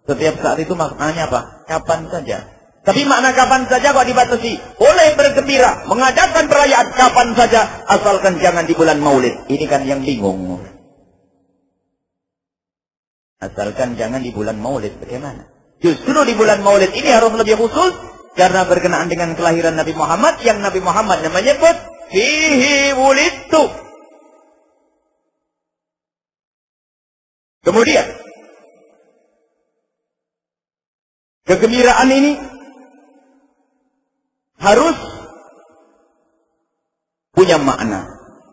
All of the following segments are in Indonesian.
Setiap saat itu maknanya apa? Kapan saja. Tapi makna kapan saja kok dibatasi? Boleh bergembira, mengadakan perayaan kapan saja, asalkan jangan di bulan Maulid. Ini kan yang bingung. Asalkan jangan di bulan Maulid, bagaimana? Justru di bulan Maulid ini harus lebih khusus, karena berkenaan dengan kelahiran Nabi Muhammad, yang Nabi Muhammad menyebut, Fihi wulidtu. Kemudian, kegembiraan ini harus punya makna.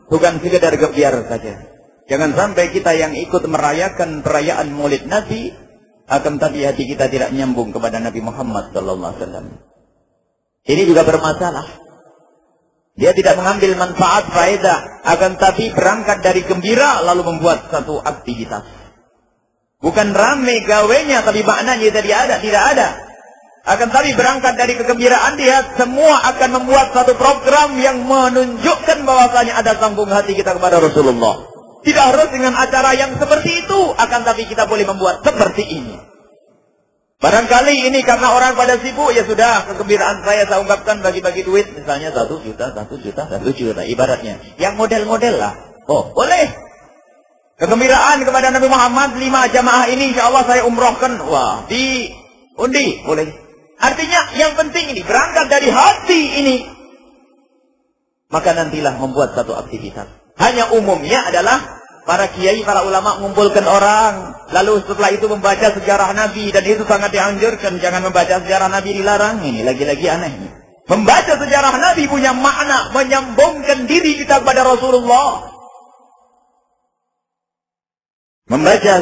Bukan sekedar gebiar saja. Jangan sampai kita yang ikut merayakan perayaan Maulid Nabi, akan tapi hati kita tidak nyambung kepada Nabi Muhammad SAW. Ini juga bermasalah. Dia tidak mengambil manfaat faedah, akan tapi berangkat dari gembira lalu membuat satu aktivitas. Bukan rame gawenya, tapi maknanya tidak ada. Akan tapi berangkat dari kegembiraan dia, semua akan membuat satu program yang menunjukkan bahwasanya ada sambung hati kita kepada Rasulullah. Tidak harus dengan acara yang seperti itu, akan tapi kita boleh membuat seperti ini. Barangkali ini karena orang pada sibuk, ya sudah, kegembiraan saya ungkapkan bagi-bagi duit, misalnya 1 juta, ibaratnya. Yang model-model lah. Oh, boleh. Kegembiraan kepada Nabi Muhammad, 5 jamaah ini insya Allah saya umrohkan. Wah, di undi, boleh. Artinya yang penting ini, berangkat dari hati ini. Maka nantilah membuat satu aktivitas. Hanya umumnya adalah para kiai, para ulama mengumpulkan orang. Lalu setelah itu membaca sejarah Nabi. Dan itu sangat dianjurkan. Jangan membaca sejarah Nabi, dilarang. Ini lagi-lagi aneh. Membaca sejarah Nabi punya makna menyambungkan diri kita kepada Rasulullah. Membaca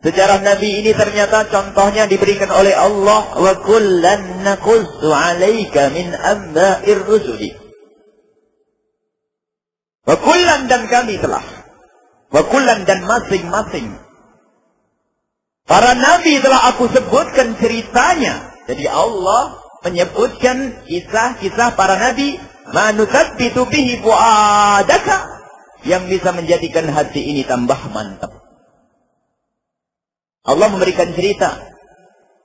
sejarah Nabi ini ternyata contohnya diberikan oleh Allah. Wa kullan naqussu 'alaika min amba'ir rusuli. Wa kullan, dan kami telah. Wa kullan, dan masing-masing para nabi telah aku sebutkan ceritanya. Jadi Allah menyebutkan kisah-kisah para nabi, ma nusabbitu bihi fu'adaka, yang bisa menjadikan hati ini tambah mantap. Allah memberikan cerita,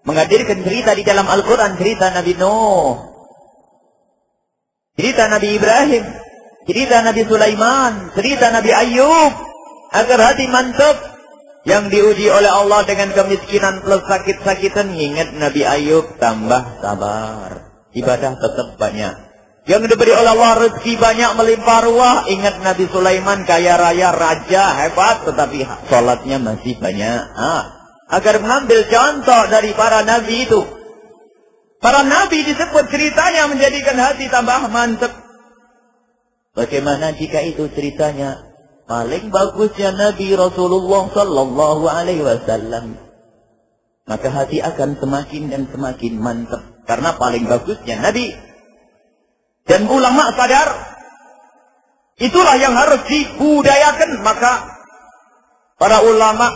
menghadirkan cerita di dalam Al-Quran, cerita Nabi Nuh, cerita Nabi Ibrahim, cerita Nabi Sulaiman, cerita Nabi Ayub, agar hati mantap. Yang diuji oleh Allah dengan kemiskinan plus sakit-sakitan, ingat Nabi Ayub tambah sabar, ibadah tetap banyak. Yang diberi oleh Allah rezeki banyak, melimpah ruah, ingat Nabi Sulaiman kaya raya, raja hebat, tetapi sholatnya masih banyak. Agar mengambil contoh dari para nabi itu. Para nabi disebut ceritanya menjadikan hati tambah mantap. Bagaimana jika itu ceritanya paling bagusnya Nabi Rasulullah Sallallahu Alaihi Wasallam, maka hati akan semakin dan semakin mantap karena paling bagusnya Nabi. Dan ulama sadar itulah yang harus dibudayakan. Maka para ulama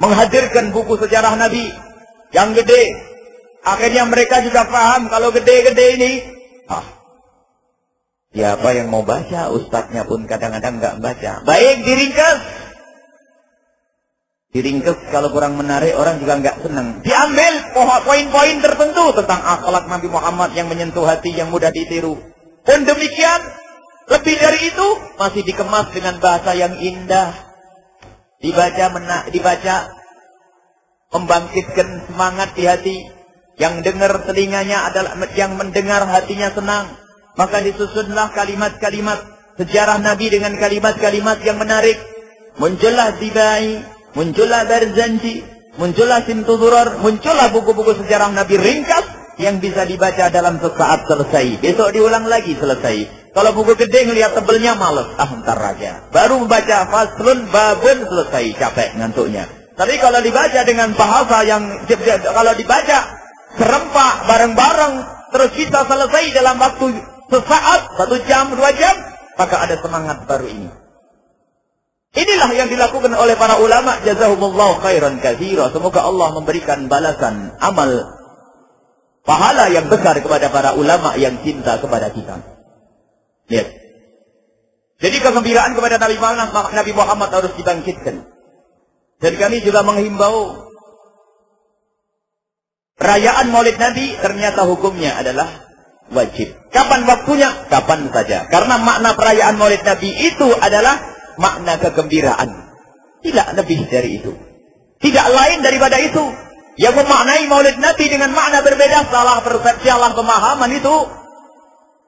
menghadirkan buku sejarah Nabi yang gede. Akhirnya mereka juga paham kalau gede-gede ini, siapa yang mau baca? Ustadznya pun kadang-kadang nggak baca. Baik, diringkas. Diringkas kalau kurang menarik, orang juga nggak senang. Diambil poin-poin tertentu tentang akhlak Nabi Muhammad yang menyentuh hati, yang mudah ditiru. Dan demikian, lebih dari itu, masih dikemas dengan bahasa yang indah. Dibaca, membangkitkan semangat di hati. Yang dengar telinganya adalah, yang mendengar hatinya senang. Maka disusunlah kalimat-kalimat sejarah Nabi dengan kalimat-kalimat yang menarik. Muncullah Dibai, muncullah Barzanji, muncullah Simtudurar, muncullah buku-buku sejarah Nabi ringkas yang bisa dibaca dalam sesaat selesai. Besok diulang lagi selesai. Kalau buku gede ngelihat tebelnya males, ntar aja. Baru membaca faslun babun selesai, capek ngantuknya. Tapi kalau dibaca dengan bahasa yang, kalau dibaca serempak bareng-bareng, terus kita selesai dalam waktu sesaat, 1 jam, 2 jam, maka ada semangat baru ini. Inilah yang dilakukan oleh para ulama. Jazahumullah khairan katsira. Semoga Allah memberikan balasan amal pahala yang besar kepada para ulama yang cinta kepada kita. Lihat. Jadi kegembiraan kepada Nabi Muhammad harus dibangkitkan. Dan kami juga menghimbau Perayaan Maulid Nabi ternyata hukumnya adalah wajib. Kapan waktunya? Kapan saja. Karena makna perayaan Maulid Nabi itu adalah makna kegembiraan. Tidak lebih dari itu. Tidak lain daripada itu. Yang memaknai Maulid Nabi dengan makna berbeda, salah persepsi, salah pemahaman itu.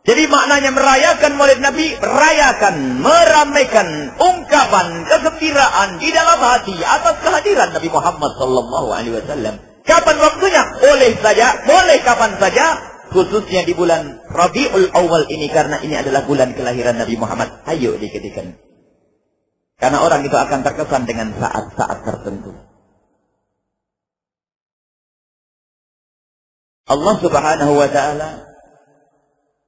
Jadi maknanya merayakan Maulid Nabi, merayakan, meramaikan ungkapan kegembiraan di dalam hati atas kehadiran Nabi Muhammad SAW. Kapan waktunya? Boleh saja, boleh kapan saja, khususnya di bulan Rabiul Awal ini, karena ini adalah bulan kelahiran Nabi Muhammad. Ayo diketikan. Karena orang itu akan terkesan dengan saat-saat tertentu. Allah Subhanahu wa Ta'ala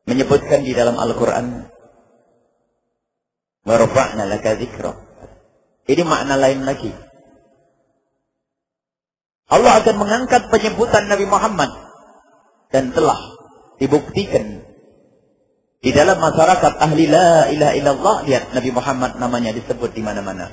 menyebutkan di dalam Al-Quran, wa rafa'na laka dzikra. Ini makna lain lagi. Allah akan mengangkat penyebutan Nabi Muhammad, dan telah dibuktikan di dalam masyarakat ahli la ilaha illallah. Lihat, Nabi Muhammad namanya disebut di mana-mana.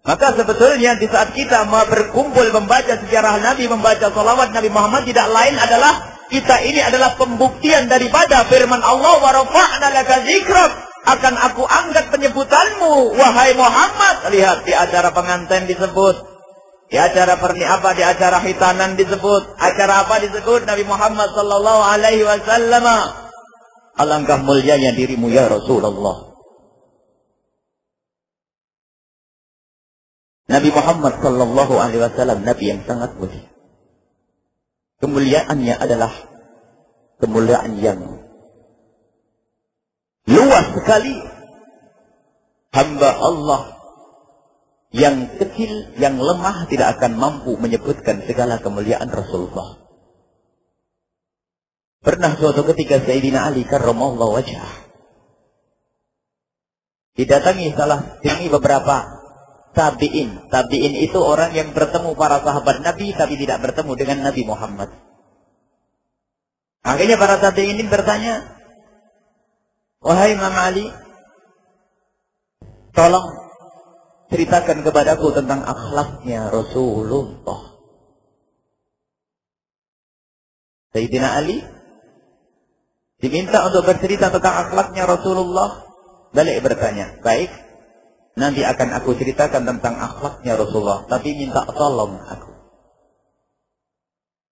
Maka sebetulnya di saat kita mau berkumpul membaca sejarah Nabi, membaca salawat Nabi Muhammad, tidak lain adalah kita ini adalah pembuktian daripada firman Allah, wa rafa'na laka dzikrak, akan aku angkat penyebutanmu wahai Muhammad. Lihat, di acara pengantin disebut, di acara di acara hitanan disebut, acara apa disebut? Nabi Muhammad sallallahu alaihi wasallam. Alangkah mulianya dirimu ya Rasulullah. Nabi Muhammad sallallahu alaihi wasallam nabi yang sangat mulia. Kemuliaannya adalah kemuliaan yang luas sekali. Hamba Allah yang kecil, yang lemah tidak akan mampu menyebutkan segala kemuliaan Rasulullah. Pernah suatu ketika Sayyidina Ali karramallahu wajhah didatangi beberapa tabi'in. Tabi'in itu orang yang bertemu para sahabat Nabi tapi tidak bertemu dengan Nabi Muhammad. Akhirnya para tabi'in ini bertanya, wahai Imam Ali, tolong ceritakan kepadaku tentang akhlaknya Rasulullah. Sayyidina Ali diminta untuk bercerita tentang akhlaknya Rasulullah. Balik bertanya, baik, nanti akan aku ceritakan tentang akhlaknya Rasulullah, tapi minta tolong aku.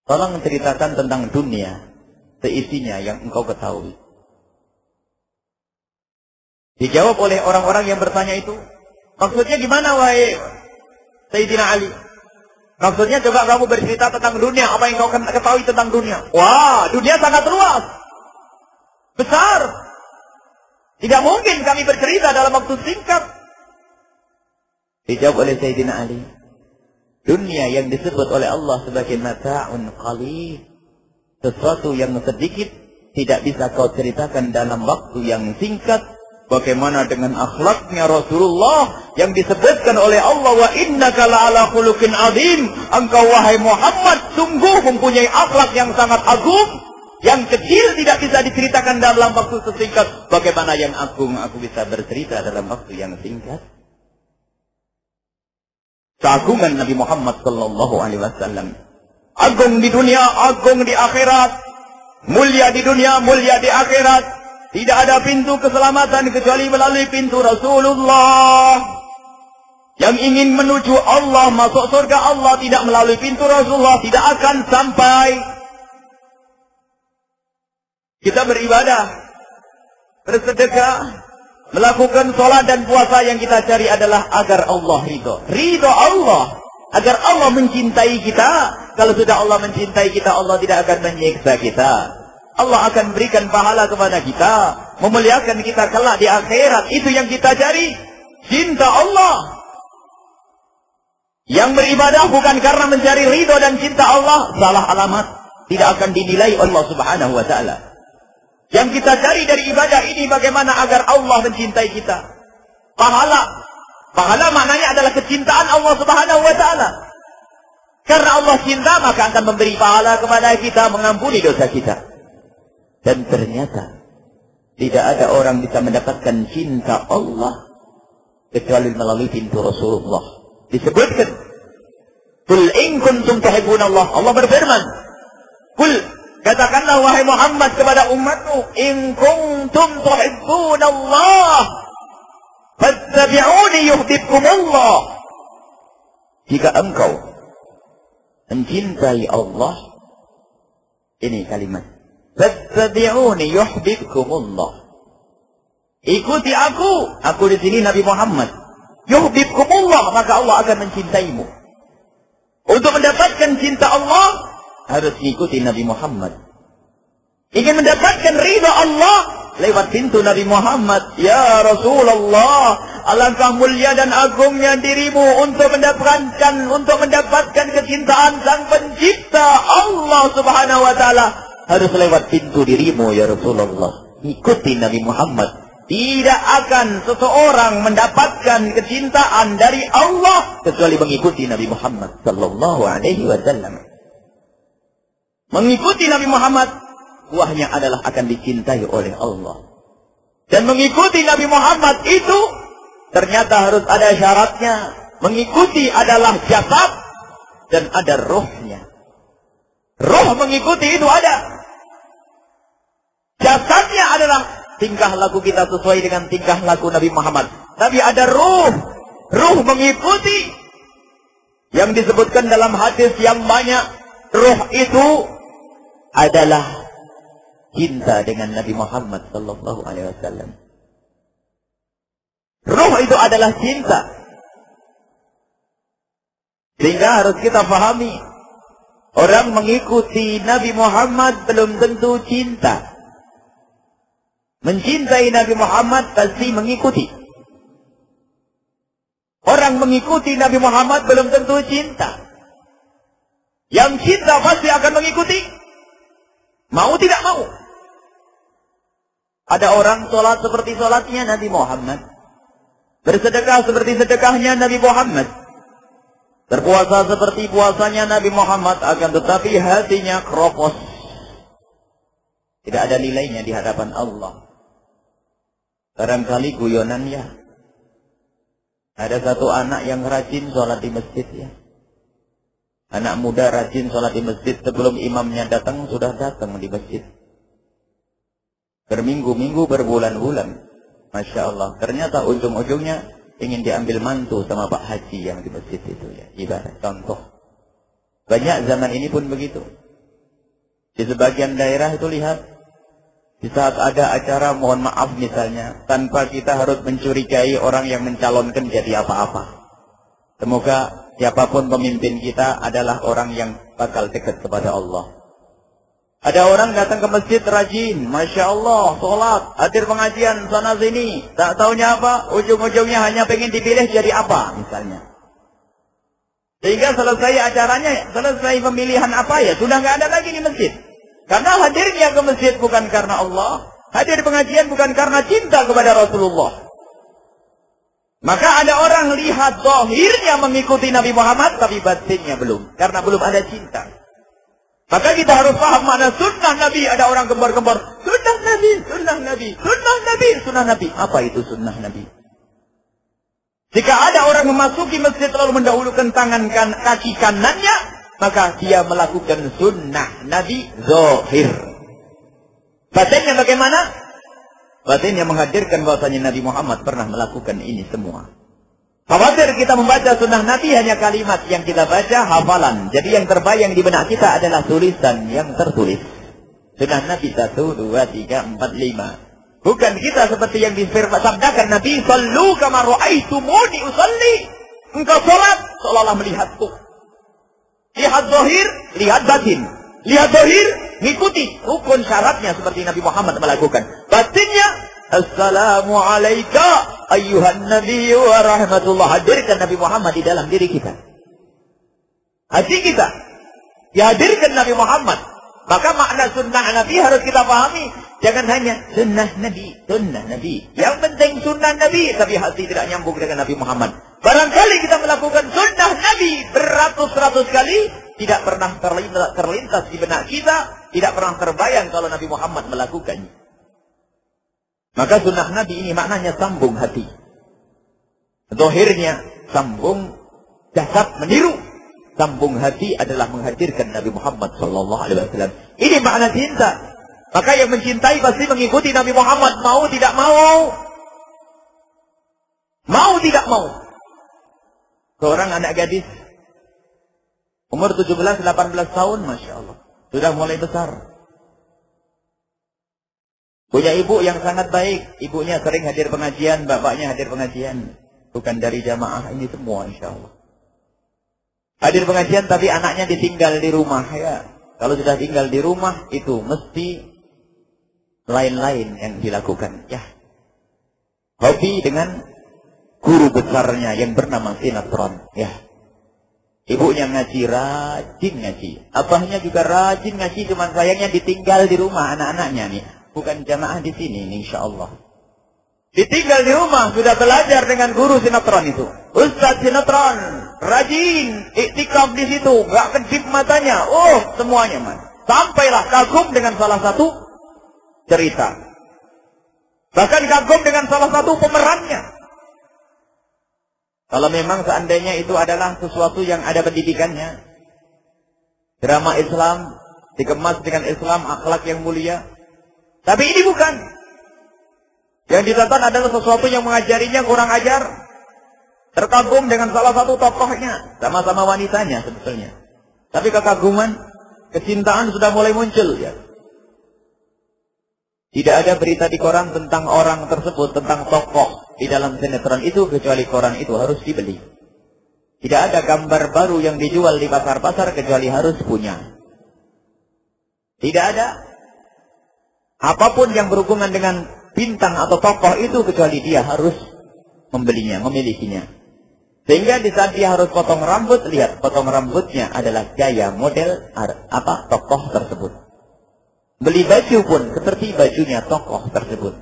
Tolong ceritakan tentang dunia seisinya yang engkau ketahui. Dijawab oleh orang-orang yang bertanya itu, maksudnya gimana wahai Sayyidina Ali? Maksudnya coba kamu bercerita tentang dunia, apa yang kau ketahui tentang dunia? Wah, dunia sangat luas, besar. Tidak mungkin kami bercerita dalam waktu singkat. Dijawab oleh Sayyidina Ali, dunia yang disebut oleh Allah sebagai mata'un qalil, sesuatu yang sedikit, tidak bisa kau ceritakan dalam waktu yang singkat. Bagaimana dengan akhlaknya Rasulullah yang disebutkan oleh Allah, wa innaka la'ala khuluqin azim, engkau wahai Muhammad sungguh mempunyai akhlak yang sangat agung, yang kecil tidak bisa diceritakan dalam waktu sesingkat. Bagaimana yang agung aku bisa bercerita dalam waktu yang singkat? Keagungan Nabi Muhammad sallallahu alaihi wasallam, agung di dunia, agung di akhirat, mulia di dunia, mulia di akhirat. Tidak ada pintu keselamatan kecuali melalui pintu Rasulullah. Yang ingin menuju Allah, masuk surga Allah, tidak melalui pintu Rasulullah, tidak akan sampai. Kita beribadah, bersedekah, melakukan sholat dan puasa, yang kita cari adalah agar Allah ridho. Ridho Allah, agar Allah mencintai kita. Kalau sudah Allah mencintai kita, Allah tidak akan menyiksa kita. Allah akan berikan pahala kepada kita, memuliakan kita kelak di akhirat. Itu yang kita cari, cinta Allah. Yang beribadah bukan karena mencari ridho dan cinta Allah, salah alamat, tidak akan dinilai Allah Subhanahu wa Ta'ala. Yang kita cari dari ibadah ini bagaimana agar Allah mencintai kita. Pahala. Pahala maknanya adalah kecintaan Allah Subhanahu wa Ta'ala. Karena Allah cinta, maka akan memberi pahala kepada kita, mengampuni dosa kita. Dan ternyata tidak ada orang bisa mendapatkan cinta Allah kecuali melalui pintu Rasulullah. Disebutkan, "Qul in kuntum tuhibbunallah." Allah berfirman, Qul, katakanlah wahai Muhammad kepada umatmu, in kuntum tuhibbunallah fattabi'uni yuhibbukumullah. Jika engkau mencintai Allah, ini kalimat, fattabi'uni yuhibbukumullah. Ikuti aku di sini Nabi Muhammad. Yuhibbukumullah, maka Allah akan mencintaimu. Untuk mendapatkan cinta Allah, harus mengikuti Nabi Muhammad. Ingin mendapatkan ridha Allah, lewat pintu Nabi Muhammad. Ya Rasulullah, alangkah mulia dan agungnya dirimu untuk mendapatkan kecintaan Sang Pencipta Allah Subhanahu wa taala. Harus lewat pintu dirimu ya Rasulullah. Ikuti Nabi Muhammad. Tidak akan seseorang mendapatkan kecintaan dari Allah kecuali mengikuti Nabi Muhammad sallallahu alaihi wasallam. Mengikuti Nabi Muhammad, buahnya adalah akan dicintai oleh Allah. Dan mengikuti Nabi Muhammad itu ternyata harus ada syaratnya. Mengikuti adalah jasad dan ada rohnya. Roh mengikuti itu ada. Jasadnya adalah tingkah laku kita sesuai dengan tingkah laku Nabi Muhammad. Tapi ada ruh. Ruh mengikuti. Yang disebutkan dalam hadis yang banyak. Ruh itu adalah cinta dengan Nabi Muhammad sallallahu alaihi wasallam. Ruh itu adalah cinta. Sehingga harus kita pahami. Orang mengikuti Nabi Muhammad belum tentu cinta. Mencintai Nabi Muhammad pasti mengikuti. Orang mengikuti Nabi Muhammad belum tentu cinta. Yang cinta pasti akan mengikuti. Mau tidak mau. Ada orang sholat seperti sholatnya Nabi Muhammad. Bersedekah seperti sedekahnya Nabi Muhammad. Berpuasa seperti puasanya Nabi Muhammad. Akan tetapi hatinya keropos. Tidak ada nilainya di hadapan Allah. Barangkali guyonan ya. Ada satu anak yang rajin sholat di masjid ya. Anak muda rajin sholat di masjid. Sebelum imamnya datang sudah datang di masjid. Berminggu-minggu, berbulan-bulan. Masya Allah. Ternyata ujung-ujungnya ingin diambil mantu sama Pak Haji yang di masjid itu ya. Ibarat contoh. Banyak zaman ini pun begitu. Di sebagian daerah itu lihat. Di saat ada acara mohon maaf misalnya, tanpa kita harus mencurigai orang yang mencalonkan jadi apa-apa. Semoga siapapun pemimpin kita adalah orang yang bakal dekat kepada Allah. Ada orang datang ke masjid rajin, Masya Allah, sholat, hadir pengajian, sana sini. Tak taunya apa, ujung-ujungnya hanya pengen dipilih jadi apa misalnya. Sehingga selesai acaranya, selesai pemilihan apa ya, sudah nggak ada lagi di masjid. Karena hadirnya ke masjid bukan karena Allah. Hadir pengajian bukan karena cinta kepada Rasulullah. Maka ada orang lihat zahirnya mengikuti Nabi Muhammad. Tapi batinnya belum. Karena belum ada cinta. Maka kita harus paham mana sunnah Nabi. Ada orang gembar-gembar. Sunnah Nabi, sunnah Nabi, sunnah Nabi, sunnah Nabi. Apa itu sunnah Nabi? Jika ada orang memasuki masjid lalu mendahulukan tangan kaki kanannya, maka dia melakukan sunnah Nabi zahir. Batinnya bagaimana? Batinnya menghadirkan bahwasanya Nabi Muhammad pernah melakukan ini semua. Khawatir kita membaca sunnah Nabi hanya kalimat yang kita baca hafalan. Jadi yang terbayang di benak kita adalah tulisan yang tertulis. Sunnah Nabi 1, 2, 3, 4, 5. Bukan kita seperti yang disabdakan Nabi, sallu kama ra'aitumuni usalli. Engkau salat seolah-olah melihatku. Lihat zahir, lihat batin. Lihat zahir, ngikuti rukun syaratnya seperti Nabi Muhammad melakukan. Batinnya, assalamu alayka ayyuhan nabiyyu wa rahmatullah. Hadirkan Nabi Muhammad di dalam diri kita. Hati kita dihadirkan Nabi Muhammad. Maka makna sunnah Nabi harus kita pahami. Jangan hanya sunnah Nabi, sunnah Nabi. Yang penting sunnah Nabi, tapi hati tidak nyambung dengan Nabi Muhammad. Barangkali kita melakukan sunnah Nabi beratus-ratus kali, tidak pernah terlintas di benak kita, tidak pernah terbayang kalau Nabi Muhammad melakukannya. Maka sunnah Nabi ini maknanya sambung hati. Zahirnya sambung jasad meniru. sambung hati adalah menghadirkan Nabi Muhammad sallallahu alaihi wasallam. Ini makna cinta. Maka yang mencintai pasti mengikuti Nabi Muhammad, mau tidak mau. Mau tidak mau. Seorang anak gadis umur 17-18 tahun, Masya Allah, sudah mulai besar. Punya ibu yang sangat baik. Ibunya sering hadir pengajian, bapaknya hadir pengajian. Bukan dari jamaah ini semua, insya Allah. Hadir pengajian tapi anaknya ditinggal di rumah. Ya, kalau sudah tinggal di rumah itu mesti lain-lain yang dilakukan. Ya, hobi dengan guru besarnya yang bernama sinetron. Ya, ibunya ngaji, rajin ngaji. Abahnya juga rajin ngaji, cuman sayangnya ditinggal di rumah anak-anaknya nih. Bukan jamaah di sini, insya Allah. Ditinggal di rumah, sudah belajar dengan guru sinetron itu. Ustaz sinetron, rajin, iktikaf di situ, nggak kedip matanya. Oh, semuanya mas. Sampailah kagum dengan salah satu cerita. Bahkan kagum dengan salah satu pemerannya. Kalau memang seandainya itu adalah sesuatu yang ada pendidikannya, drama Islam dikemas dengan Islam, akhlak yang mulia. Tapi ini bukan. Yang ditonton adalah sesuatu yang mengajarinya kurang ajar. Terkagum dengan salah satu tokohnya, sama-sama wanitanya sebetulnya. Tapi kekaguman, kecintaan sudah mulai muncul ya. Tidak ada berita di koran tentang orang tersebut, tentang tokoh di dalam sinetron itu, kecuali koran itu harus dibeli. Tidak ada gambar baru yang dijual di pasar-pasar kecuali harus punya. Tidak ada apapun yang berhubungan dengan bintang atau tokoh itu kecuali dia harus membelinya, memilikinya. Sehingga di saat dia harus potong rambut, lihat potong rambutnya adalah gaya model tokoh tersebut. Beli baju pun seperti bajunya tokoh tersebut.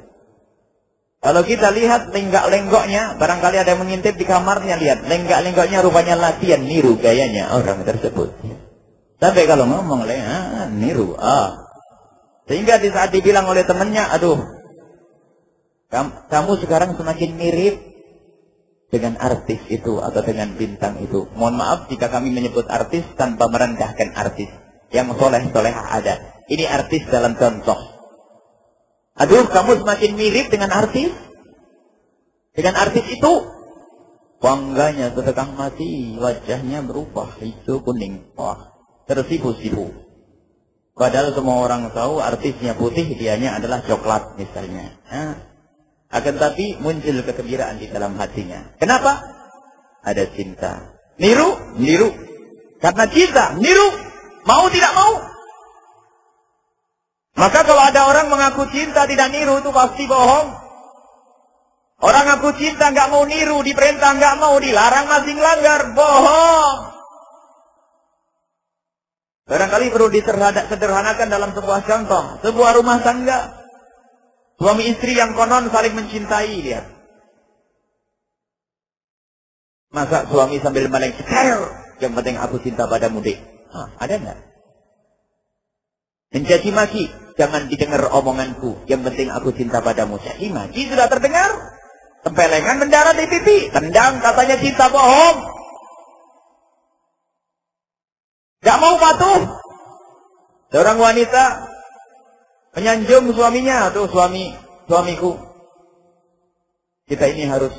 Kalau kita lihat lenggak-lenggoknya, barangkali ada yang mengintip di kamarnya, lihat lenggak-lenggoknya rupanya latihan niru gayanya orang tersebut. Sampai kalau ngomong niru. Sehingga di saat dibilang oleh temannya, aduh, kamu sekarang semakin mirip dengan artis itu atau dengan bintang itu. Mohon maaf jika kami menyebut artis tanpa merendahkan artis. Yang soleh-solehah ada. Ini artis dalam contoh. Aduh, kamu semakin mirip dengan artis. Dengan artis itu. Bangganya setengah mati. Wajahnya berubah hijau kuning. Wah, tersipu-sipu. Padahal semua orang tahu artisnya putih, dianya adalah coklat misalnya. Akan tapi muncul kegembiraan di dalam hatinya. Kenapa? Ada cinta. Niru, niru. Karena cinta, niru. Mau tidak mau. Maka kalau ada orang mengaku cinta tidak niru, itu pasti bohong. Orang ngaku cinta nggak mau niru, diperintah nggak mau, dilarang masih melanggar, bohong. Barangkali perlu disederhanakan dalam sebuah contoh. Sebuah rumah tangga. Suami istri yang konon saling mencintai, lihat. Masa suami sambil melengker, yang penting aku cinta padamu deh. Ada enggak? Mencaci maki, jangan didengar omonganku, yang penting aku cinta padamu. Caci maki sudah terdengar. Tempelengan mendarat di pipi, tendang katanya cinta, bohong. Gak mau patuh. Seorang wanita menyanjung suaminya, tuh suamiku. Kita ini harus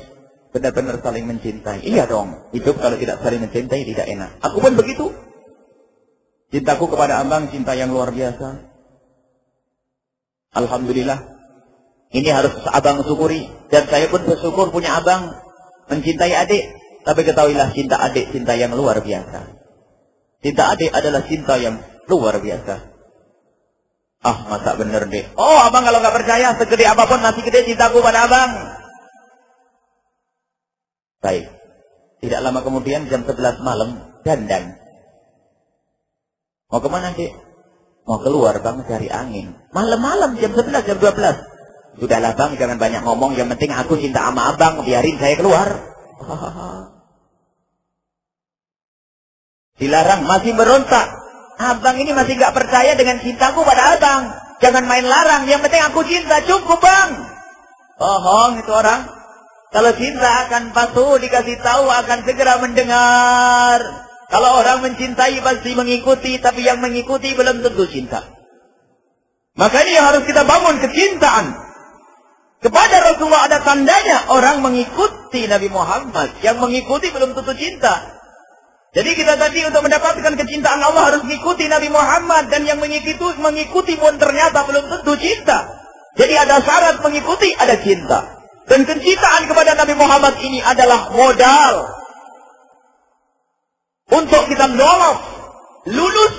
benar-benar saling mencintai. Iya dong, hidup kalau tidak saling mencintai tidak enak. Aku pun begitu. Cintaku kepada abang cinta yang luar biasa. Alhamdulillah. Ini harus abang syukuri. Dan saya pun bersyukur punya abang mencintai adik. Tapi ketahuilah cinta adik cinta yang luar biasa. Cinta adik adalah cinta yang luar biasa. Masa bener deh. Oh, abang kalau nggak percaya, segede apapun masih gede cintaku pada abang. Baik. Tidak lama kemudian jam 11 malam, dandan. Mau kemana, Dek? Mau keluar, Bang, cari angin. Malam-malam, jam 11, jam 12. Sudahlah, Bang, jangan banyak ngomong. Yang penting aku cinta sama abang, biarin saya keluar. Dilarang, masih berontak. Abang ini masih gak percaya dengan cintaku pada abang. Jangan main larang, yang penting aku cinta, cukup, Bang. Bohong itu orang. Kalau cinta akan patuh, dikasih tahu, akan segera mendengar. Kalau orang mencintai pasti mengikuti, tapi yang mengikuti belum tentu cinta. Maka ini yang harus kita bangun, kecintaan. Kepada Rasulullah ada tandanya orang mengikuti Nabi Muhammad. Yang mengikuti belum tentu cinta. Jadi kita tadi untuk mendapatkan kecintaan Allah harus mengikuti Nabi Muhammad. Dan yang mengikuti pun ternyata belum tentu cinta. Jadi ada syarat mengikuti, ada cinta. Dan kecintaan kepada Nabi Muhammad ini adalah modal. Untuk kita lulus.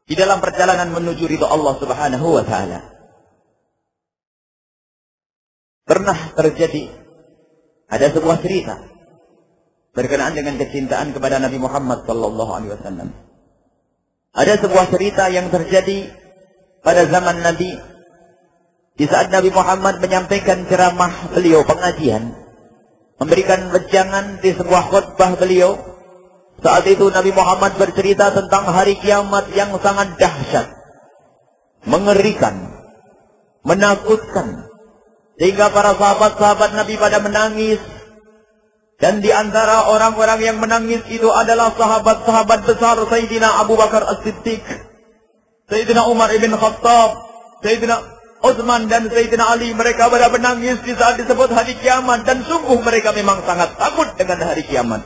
Di dalam perjalanan menuju ridho Allah subhanahu wa ta'ala. Pernah terjadi. Ada sebuah cerita. Berkenaan dengan kecintaan kepada Nabi Muhammad sallallahu alaihi wasallam. Ada sebuah cerita yang terjadi pada zaman Nabi, di saat Nabi Muhammad menyampaikan ceramah beliau, pengajian, memberikan wejangan di sebuah khutbah beliau. Saat itu Nabi Muhammad bercerita tentang hari kiamat yang sangat dahsyat, mengerikan, menakutkan, sehingga para sahabat-sahabat Nabi pada menangis. Dan di antara orang-orang yang menangis itu adalah sahabat-sahabat besar Sayyidina Abu Bakar As-Siddiq, Sayyidina Umar ibn Khattab, Sayyidina Utsman dan Sayyidina Ali. Mereka pada menangis di saat disebut hari kiamat. Dan sungguh mereka memang sangat takut dengan hari kiamat.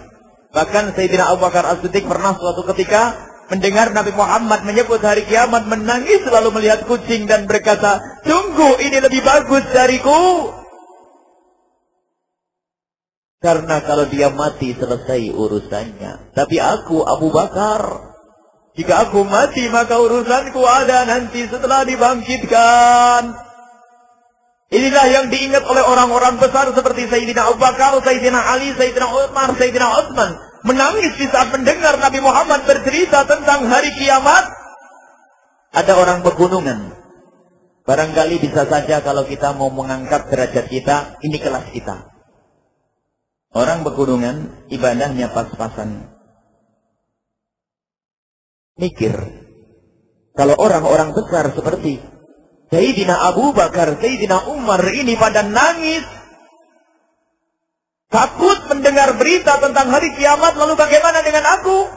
Bahkan Sayyidina Abu Bakar As-Siddiq pernah suatu ketika mendengar Nabi Muhammad menyebut hari kiamat, menangis lalu melihat kucing dan berkata, sungguh ini lebih bagus dariku. Karena kalau dia mati selesai urusannya. Tapi aku Abu Bakar, jika aku mati maka urusanku ada nanti setelah dibangkitkan. Inilah yang diingat oleh orang-orang besar seperti Sayyidina Abu Bakar, Sayyidina Ali, Sayyidina Umar, Sayyidina Utsman. Menangis di saat mendengar Nabi Muhammad bercerita tentang hari kiamat. Ada orang pegunungan. Barangkali bisa saja kalau kita mau mengangkat derajat kita, ini kelas kita. Orang pegunungan ibadahnya pas-pasan. Mikir, kalau orang-orang besar seperti Sayyidina Abu Bakar, Sayyidina Umar ini pada nangis, takut mendengar berita tentang hari kiamat, lalu bagaimana dengan aku?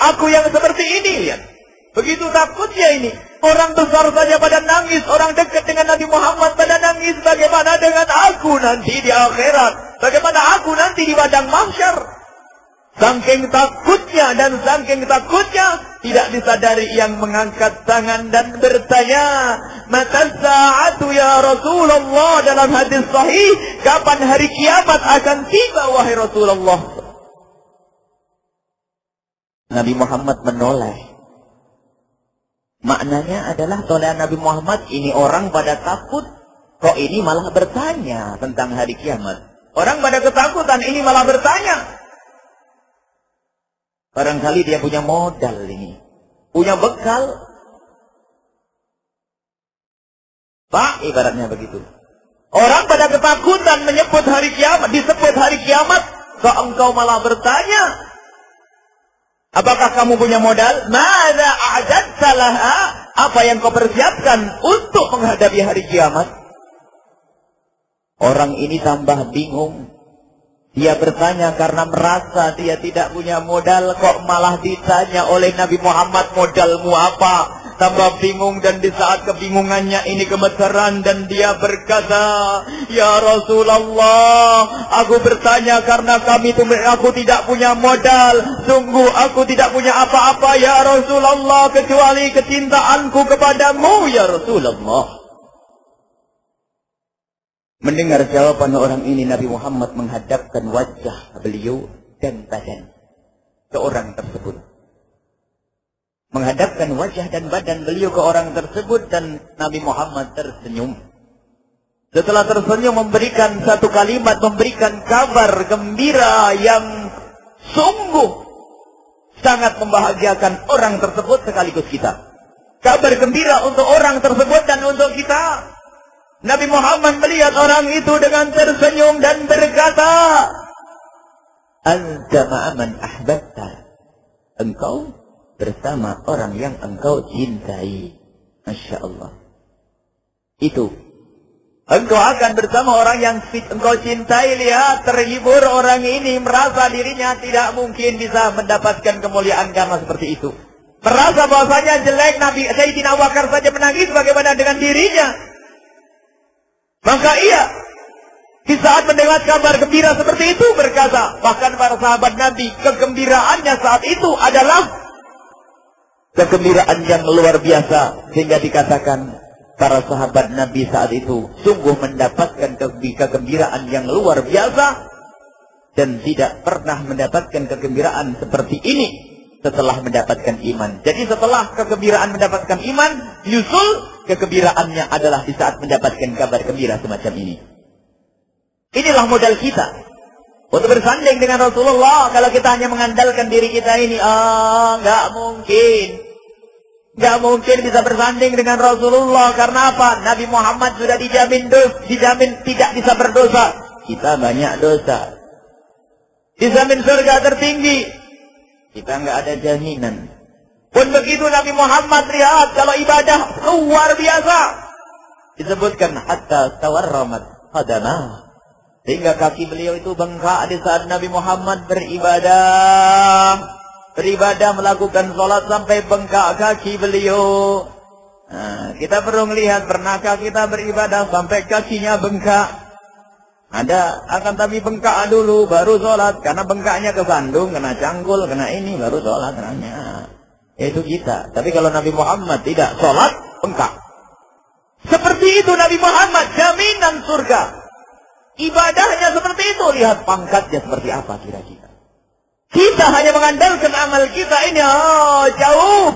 Aku yang seperti ini, lihat. Begitu takutnya ini. Orang besar saja pada nangis, orang dekat dengan Nabi Muhammad pada nangis, bagaimana dengan aku nanti di akhirat? Bagaimana aku nanti di padang mahsyar? Saking takutnya dan saking takutnya tidak disadari yang mengangkat tangan dan bertanya, "Mata sa'atu ya Rasulullah?" Dalam hadis sahih, kapan hari kiamat akan tiba wahai Rasulullah? Nabi Muhammad menoleh. Maknanya adalah oleh Nabi Muhammad ini orang pada takut, kok ini malah bertanya tentang hari kiamat. Orang pada ketakutan, ini malah bertanya. Barangkali dia punya modal ini, punya bekal. Pak, ibaratnya begitu. Orang pada ketakutan menyebut hari kiamat, disebut hari kiamat, kok engkau malah bertanya? Apakah kamu punya modal? Mada a'dadta laha? Apa yang kau persiapkan untuk menghadapi hari kiamat? Orang ini tambah bingung. Dia bertanya karena merasa dia tidak punya modal, kok malah ditanya oleh Nabi Muhammad, modalmu apa? Tambah bingung, dan di saat kebingungannya ini gemeteran dan dia berkata, "Ya Rasulullah, aku bertanya karena aku tidak punya modal. Sungguh aku tidak punya apa-apa ya Rasulullah kecuali kecintaanku kepadamu ya Rasulullah." Mendengar jawaban orang ini, Nabi Muhammad menghadapkan wajah beliau dan badan seorang tersebut. Menghadapkan wajah dan badan beliau ke orang tersebut, dan Nabi Muhammad tersenyum. Setelah tersenyum memberikan satu kalimat, memberikan kabar gembira yang sungguh sangat membahagiakan orang tersebut sekaligus kita. Kabar gembira untuk orang tersebut dan untuk kita. Nabi Muhammad melihat orang itu dengan tersenyum dan berkata, "Anta ma'aman ahbabta." Engkau bersama orang yang engkau cintai. Masya Allah. Itu Engkau akan bersama orang yang engkau cintai. Lihat, terhibur orang ini, merasa dirinya tidak mungkin bisa mendapatkan kemuliaan karena seperti itu. Merasa bahwasanya jelek, Nabi Sayyidina Abu Bakar saja menangis, bagaimana dengan dirinya? Maka ia di saat mendengar kabar gembira seperti itu berkata, bahkan para sahabat Nabi, kegembiraannya saat itu adalah kegembiraan yang luar biasa, sehingga dikatakan para sahabat Nabi saat itu sungguh mendapatkan kegembiraan yang luar biasa dan tidak pernah mendapatkan kegembiraan seperti ini setelah mendapatkan iman. Jadi setelah kegembiraan mendapatkan iman, nyusul kegembiraannya adalah di saat mendapatkan kabar gembira semacam ini. Inilah modal kita untuk bersanding dengan Rasulullah. Kalau kita hanya mengandalkan diri kita ini, nggak mungkin. Nggak mungkin bisa bersanding dengan Rasulullah. Karena apa? Nabi Muhammad sudah dijamin tidak bisa berdosa. Kita banyak dosa. Dijamin surga tertinggi. Kita nggak ada jaminan. Pun begitu Nabi Muhammad, lihat kalau ibadah luar biasa. Disebutkan hatta tawarramat qadamah. Sehingga kaki beliau itu bengkak di saat Nabi Muhammad beribadah. Beribadah melakukan sholat sampai bengkak kaki beliau. Nah, kita perlu melihat, pernahkah kita beribadah sampai kakinya bengkak? Ada, akan tapi bengkak dulu baru sholat. Karena bengkaknya kesandung, kena cangkul, kena ini, baru sholat. Itu kita. Tapi kalau Nabi Muhammad tidak sholat, bengkak. Seperti itu Nabi Muhammad, jaminan surga. Ibadahnya seperti itu, lihat pangkatnya seperti apa kira-kira. Kita hanya mengandalkan amal kita ini, jauh.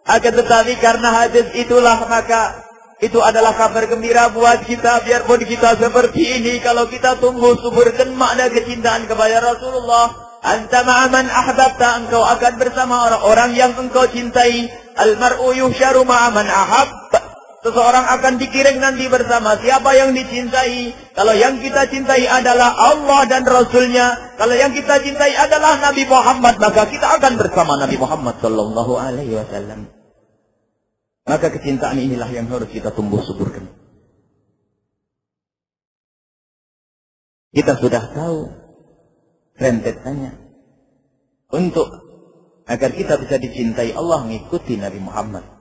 Akan tetapi karena hadis itulah, maka itu adalah kabar gembira buat kita. Biarpun kita seperti ini, kalau kita tumbuh suburkan makna kecintaan kepada Rasulullah. Anta ma'aman ahbabta, engkau akan bersama orang-orang yang engkau cintai. Al-mar'u yuhsyaru ma'aman ahab. Seseorang akan dikirim nanti bersama siapa yang dicintai. Kalau yang kita cintai adalah Allah dan Rasulnya, kalau yang kita cintai adalah Nabi Muhammad, maka kita akan bersama Nabi Muhammad Sallallahu Alaihi Wasallam. Maka kecintaan inilah yang harus kita tumbuh suburkan. Kita sudah tahu rentetannya. Untuk agar kita bisa dicintai Allah, mengikuti Nabi Muhammad.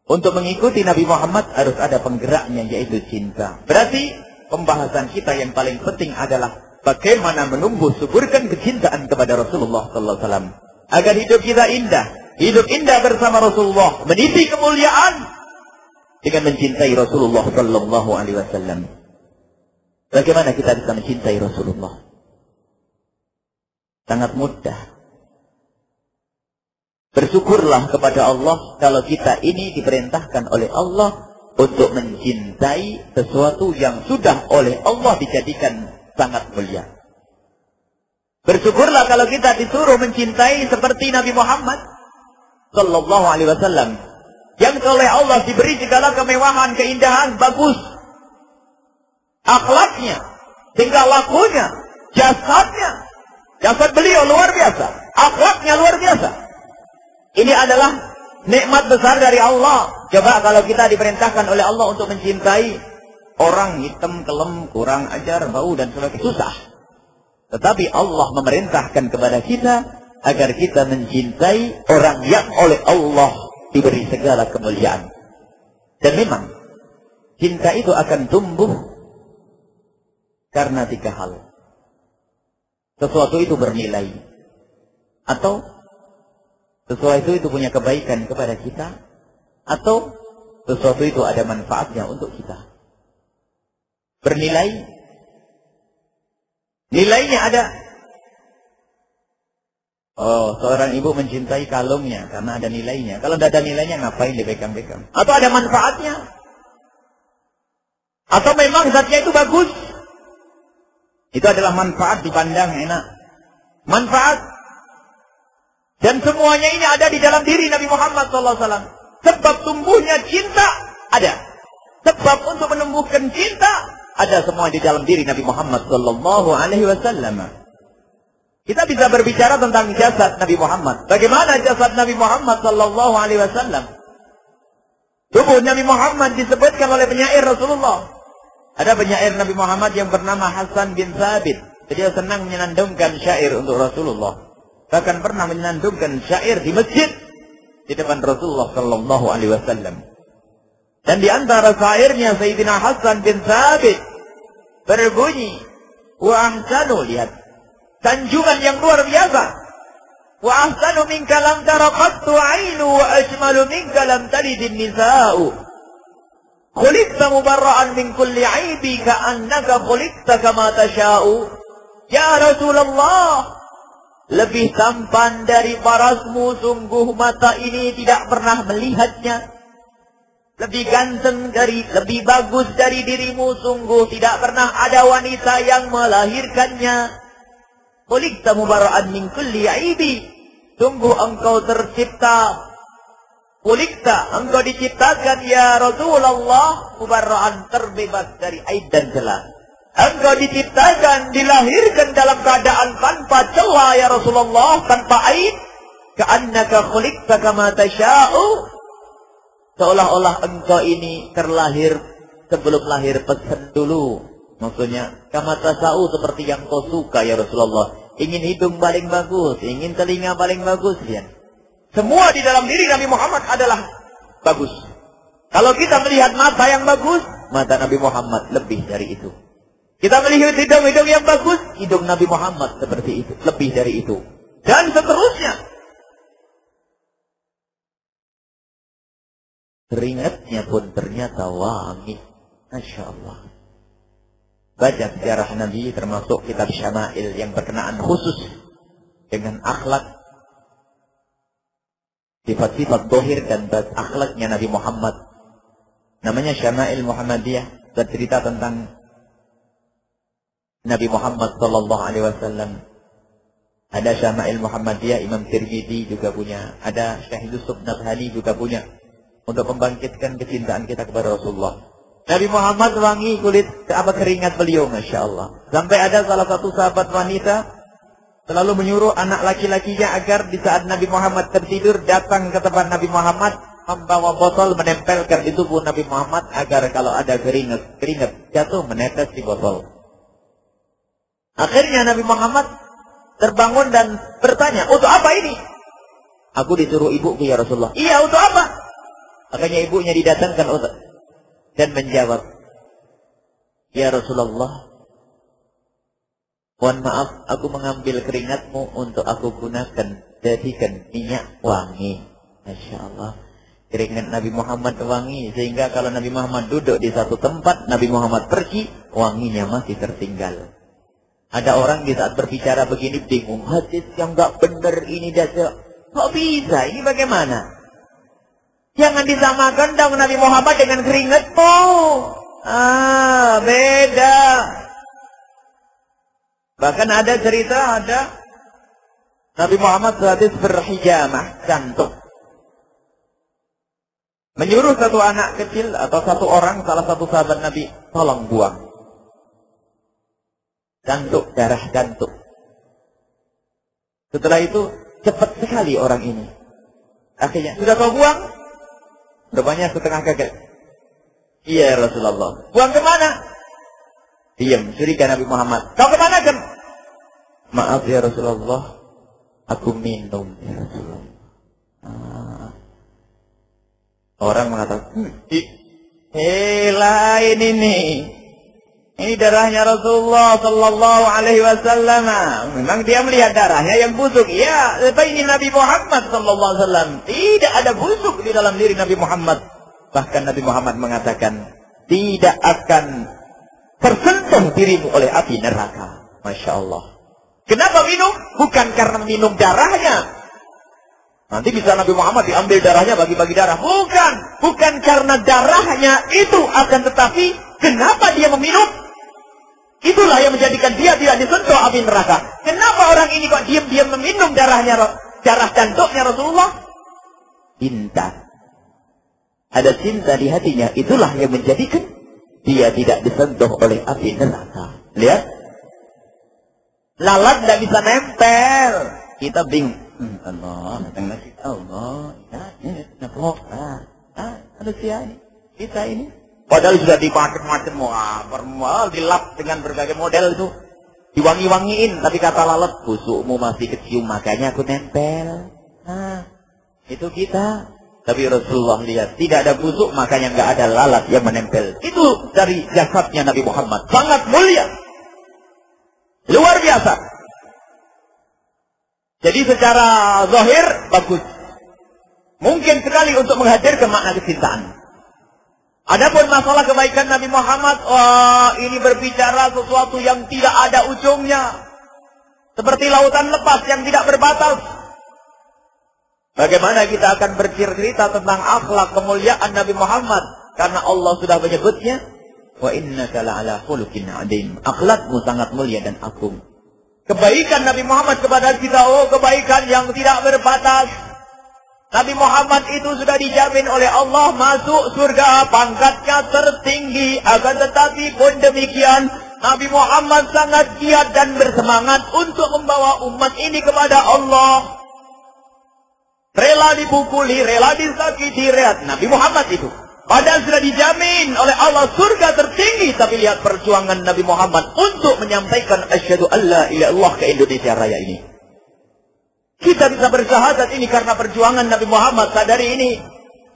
Untuk mengikuti Nabi Muhammad harus ada penggeraknya, yaitu cinta. Berarti pembahasan kita yang paling penting adalah bagaimana menumbuh suburkan kecintaan kepada Rasulullah Sallallahu Alaihi Wasallam agar hidup kita indah, hidup indah bersama Rasulullah, meniti kemuliaan dengan mencintai Rasulullah Sallallahu Alaihi Wasallam. Bagaimana kita bisa mencintai Rasulullah? Sangat mudah. Bersyukurlah kepada Allah kalau kita ini diperintahkan oleh Allah untuk mencintai sesuatu yang sudah oleh Allah dijadikan sangat mulia. Bersyukurlah kalau kita disuruh mencintai seperti Nabi Muhammad Sallallahu Alaihi Wasallam, yang oleh Allah diberi segala kemewahan, keindahan, bagus akhlaknya, tingkah lakunya, jasadnya. Jasad beliau luar biasa, akhlaknya luar biasa. Ini adalah nikmat besar dari Allah. Coba kalau kita diperintahkan oleh Allah untuk mencintai orang hitam, kelem, kurang ajar, bau dan sebagainya, susah. Tetapi Allah memerintahkan kepada kita agar kita mencintai orang yang oleh Allah diberi segala kemuliaan. Dan memang cinta itu akan tumbuh karena 3 hal. Sesuatu itu bernilai, atau sesuatu itu punya kebaikan kepada kita, atau sesuatu itu ada manfaatnya untuk kita. Bernilai, nilainya ada. Oh, seorang ibu mencintai kalungnya karena ada nilainya. Kalau tidak ada nilainya, ngapain dipegang-pegang? Atau ada manfaatnya? Atau memang zatnya itu bagus? Itu adalah manfaat, dipandang enak. Manfaat. Dan semuanya ini ada di dalam diri Nabi Muhammad SAW. Sebab tumbuhnya cinta ada. Sebab untuk menumbuhkan cinta ada semua di dalam diri Nabi Muhammad SAW. Kita bisa berbicara tentang jasad Nabi Muhammad. Bagaimana jasad Nabi Muhammad SAW? Tubuh Nabi Muhammad disebutkan oleh penyair Rasulullah. Ada penyair Nabi Muhammad yang bernama Hasan bin Thabit. Dia senang menyantumkan syair untuk Rasulullah. Bahkan pernah menyantumkan syair di masjid di depan Rasulullah sallallahu alaihi wasallam. Dan di antara syairnya Sayyidina Hasan bin Thabit berbunyi, wa ahsanu, lihat sanjungan yang luar biasa. Wa ahsanu minka lam tara qattu 'ainu wa ajmalu minka lam talidin nisa'u. Khuliqta mubarra'an min kulli 'aibi ka'annaka khuliqta kama tasha'u. Ya Rasulullah, lebih tampan dari parasmu sungguh mata ini tidak pernah melihatnya. Lebih ganteng lebih bagus dari dirimu sungguh tidak pernah ada wanita yang melahirkannya. Khuliqta mubarra'an min kulli 'aibi. Sungguh engkau tercipta. Khuliqta, engkau diciptakan ya Rasulullah mubarra'an, terbebas dari aib dan celah. Engkau diciptakan, dilahirkan dalam keadaan tanpa celah ya Rasulullah, tanpa aib. Ka'annaka khuliqta kama tasha'u. Seolah-olah engkau ini terlahir sebelum lahir pesan dulu. Maksudnya, kama tasha'u, seperti yang kau suka ya Rasulullah. Ingin hidung paling bagus, ingin telinga paling bagus ya. Semua di dalam diri Nabi Muhammad adalah bagus. Kalau kita melihat mata yang bagus, mata Nabi Muhammad lebih dari itu. Kita melihat hidung-hidung yang bagus, hidung Nabi Muhammad seperti itu, lebih dari itu. Dan seterusnya. Keringatnya pun ternyata wangi. Masya Allah. Baca sejarah Nabi, termasuk kitab Syama'il yang berkenaan khusus dengan akhlak, sifat-sifat dohir dan akhlaknya Nabi Muhammad. Namanya Syama'il Muhammadiyah, bercerita tentang Nabi Muhammad sallallahu alaihi wasallam. Ada Syama'il Muhammadiyah, Imam Tirmidzi juga punya. Ada Syekh Yusuf Nabhani juga punya. Untuk membangkitkan kecintaan kita kepada Rasulullah. Nabi Muhammad wangi kulit keringat beliau, Masya Allah. Sampai ada salah satu sahabat wanita selalu menyuruh anak laki-lakinya agar di saat Nabi Muhammad tertidur datang ke tempat Nabi Muhammad, membawa botol, menempelkan di tubuh Nabi Muhammad agar kalau ada keringat jatuh menetes di botol. Akhirnya Nabi Muhammad terbangun dan bertanya, untuk apa ini? Aku disuruh ibuku ya Rasulullah. Iya, untuk apa? Akhirnya ibunya didatangkan dan menjawab, ya Rasulullah, mohon maaf, aku mengambil keringatmu untuk aku gunakan, jadikan minyak wangi. Masya Allah. Keringat Nabi Muhammad wangi, sehingga kalau Nabi Muhammad duduk di satu tempat, Nabi Muhammad pergi, wanginya masih tertinggal. Ada orang di saat berbicara begini bingung, hadis yang gak benar ini dasar. Kok bisa? Ini bagaimana? Jangan disamakan dong Nabi Muhammad dengan keringatmu. Beda. Bahkan ada cerita, ada Nabi Muhammad hadis berhijamah, cantuk. Menyuruh satu anak kecil atau satu orang, salah satu sahabat Nabi, tolong buang. Jantuk, darah jantuk. Setelah itu cepat sekali orang ini. Akhirnya, sudah kau buang? Rupanya setengah kaget. Iya Rasulullah. Buang kemana? Diam, curiga Nabi Muhammad. Kau kemana kan? Maaf ya Rasulullah, aku minum ya Rasulullah. Orang mengatakan, lain ini. Ini darahnya Rasulullah sallallahu alaihi wasallam. Memang dia melihat darahnya yang busuk. Ya, tapi ini Nabi Muhammad sallallahu alaihi wasallam. Tidak ada busuk di dalam diri Nabi Muhammad. Bahkan Nabi Muhammad mengatakan, tidak akan tersentuh dirimu oleh api neraka. Masya Allah. Kenapa minum? Bukan karena minum darahnya. Nanti bisa Nabi Muhammad diambil darahnya, bagi-bagi darah. Bukan karena darahnya itu, akan tetapi kenapa dia meminum? Itulah yang menjadikan dia tidak disentuh api neraka. Kenapa orang ini kok diam-diam meminum darah jantuknya Rasulullah? Cinta. Ada cinta di hatinya. Itulah yang menjadikan dia tidak disentuh oleh api neraka. Lihat. Lalat tidak bisa nempel. Kita bingung. Allah, Allah. Manusia ini. Kita ini. Padahal sudah dimacam-macam, wah, dilap dengan berbagai model itu. Diwangi-wangiin, tapi kata lalat, busukmu masih kecium, makanya aku nempel. Nah, itu kita. Tapi Rasulullah lihat, tidak ada busuk, makanya nggak ada lalat yang menempel. Itu dari jasadnya Nabi Muhammad. Sangat mulia. Luar biasa. Jadi secara zahir, bagus. Mungkin sekali untuk menghadirkan makna kecintaan. Adapun masalah kebaikan Nabi Muhammad, ini berbicara sesuatu yang tidak ada ujungnya. Seperti lautan lepas yang tidak berbatas. Bagaimana kita akan bercerita tentang akhlak kemuliaan Nabi Muhammad? Karena Allah sudah menyebutnya. Wa innaka la'ala khuluqin 'adzim. Akhlakmu sangat mulia dan agung. Kebaikan Nabi Muhammad kepada kita, kebaikan yang tidak berbatas. Nabi Muhammad itu sudah dijamin oleh Allah masuk surga, pangkatnya tertinggi. Akan tetapi pun demikian, Nabi Muhammad sangat giat dan bersemangat untuk membawa umat ini kepada Allah. Rela dipukuli, rela disakiti, lihat Nabi Muhammad itu. Padahal sudah dijamin oleh Allah surga tertinggi. Tapi lihat perjuangan Nabi Muhammad untuk menyampaikan asyhadu alla ilaha illallah ke Indonesia Raya ini. Kita bisa bersyahadat ini karena perjuangan Nabi Muhammad. Sadari ini.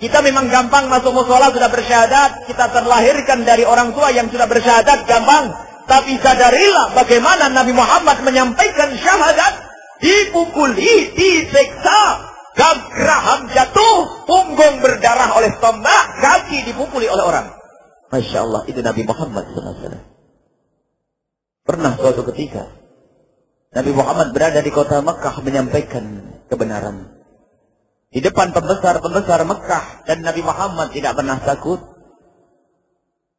Kita memang gampang masuk mushola sudah bersyahadat. Kita terlahirkan dari orang tua yang sudah bersyahadat, gampang. Tapi sadarilah bagaimana Nabi Muhammad menyampaikan syahadat. Dipukuli, disiksa, gagraham jatuh, punggung berdarah oleh tombak, kaki dipukuli oleh orang. Masya Allah, itu Nabi Muhammad SAW. Pernah suatu ketika Nabi Muhammad berada di kota Mekah menyampaikan kebenaran. Di depan pembesar-pembesar Mekah. Dan Nabi Muhammad tidak pernah takut.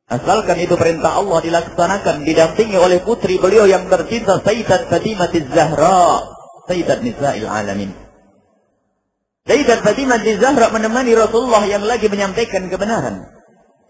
Asalkan itu perintah Allah dilaksanakan. Didampingi oleh putri beliau yang tercinta, Sayyidat Fatimah Az-Zahra, Sayyidat Nisa'il Alamin. Sayyidat Fatimah Az-Zahra menemani Rasulullah yang lagi menyampaikan kebenaran.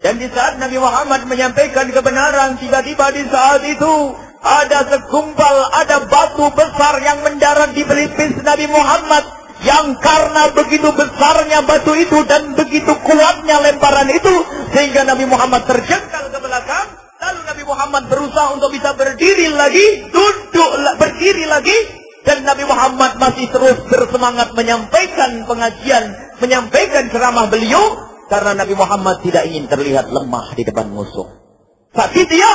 Dan di saat Nabi Muhammad menyampaikan kebenaran, tiba-tiba di saat itu ada segumpal, ada batu besar yang mendarat di pelipis Nabi Muhammad. Yang karena begitu besarnya batu itu dan begitu kuatnya lemparan itu, sehingga Nabi Muhammad terjengkal ke belakang. Lalu Nabi Muhammad berusaha untuk bisa berdiri lagi, berdiri lagi. Dan Nabi Muhammad masih terus bersemangat menyampaikan pengajian, menyampaikan ceramah beliau. Karena Nabi Muhammad tidak ingin terlihat lemah di depan musuh. Sakit dia,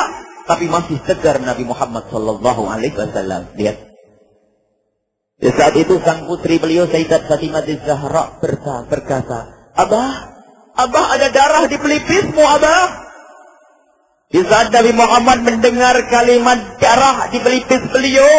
tapi masih segar Nabi Muhammad Sallallahu Alaihi Wasallam. Lihat. Di saat itu sang putri beliau Sayyidat Fatimah Az-Zahra berkata, Abah ada darah di pelipismu, Abah. Di saat Nabi Muhammad mendengar kalimat darah di pelipis beliau,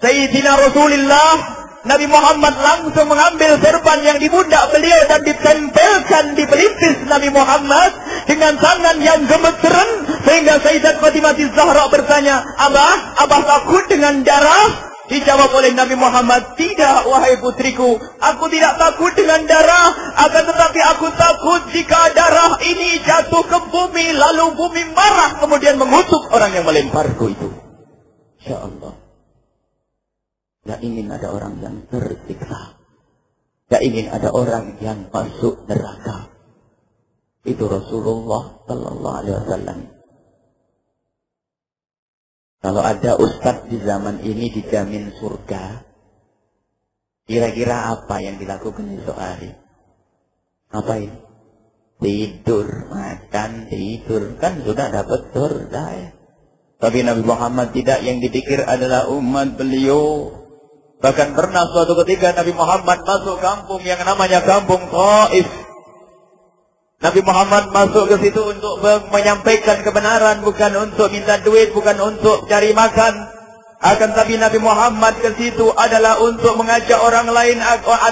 Sayyidina Rasulullah, Nabi Muhammad langsung mengambil serban yang di pundak beliau dan ditempelkan di pelipis Nabi Muhammad dengan tangan yang gemeteran, sehingga Sayyidat Fatimah Az-Zahra bertanya, Abah takut dengan darah? Dijawab oleh Nabi Muhammad, tidak wahai putriku, aku tidak takut dengan darah, akan tetapi aku takut jika darah ini jatuh ke bumi, lalu bumi marah kemudian mengutuk orang yang melemparku itu. Insya Allah. Tidak ingin ada orang yang tersiksa. Tidak ingin ada orang yang masuk neraka. Itu Rasulullah Sallallahu Alaihi Wasallam. Kalau ada ustadz di zaman ini dijamin surga, kira-kira apa yang dilakukan esok hari? Ngapain? Tidur, makan, tidur. Kan sudah dapat surga ya. Tapi Nabi Muhammad tidak, yang dipikir adalah umat beliau. Bahkan pernah suatu ketika Nabi Muhammad masuk kampung yang namanya kampung Taif. Nabi Muhammad masuk ke situ untuk menyampaikan kebenaran, bukan untuk minta duit, bukan untuk cari makan. Akan tapi Nabi Muhammad ke situ adalah untuk mengajak orang lain,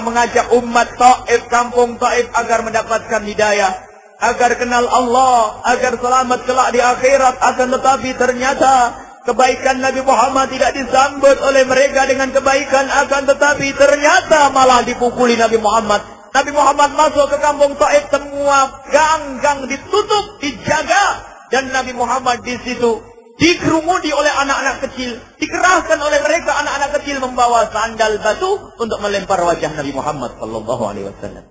mengajak umat Taif, kampung Taif agar mendapatkan hidayah, agar kenal Allah, agar selamat kelak di akhirat. Akan tetapi ternyata kebaikan Nabi Muhammad tidak disambut oleh mereka dengan kebaikan, akan tetapi ternyata malah dipukuli Nabi Muhammad. Nabi Muhammad masuk ke kampung Taif, semua gang-gang ditutup, dijaga, dan Nabi Muhammad di situ dikerumuni oleh anak-anak kecil, dikerahkan oleh mereka anak-anak kecil membawa sandal batu untuk melempar wajah Nabi Muhammad Sallallahu Alaihi Wasallam.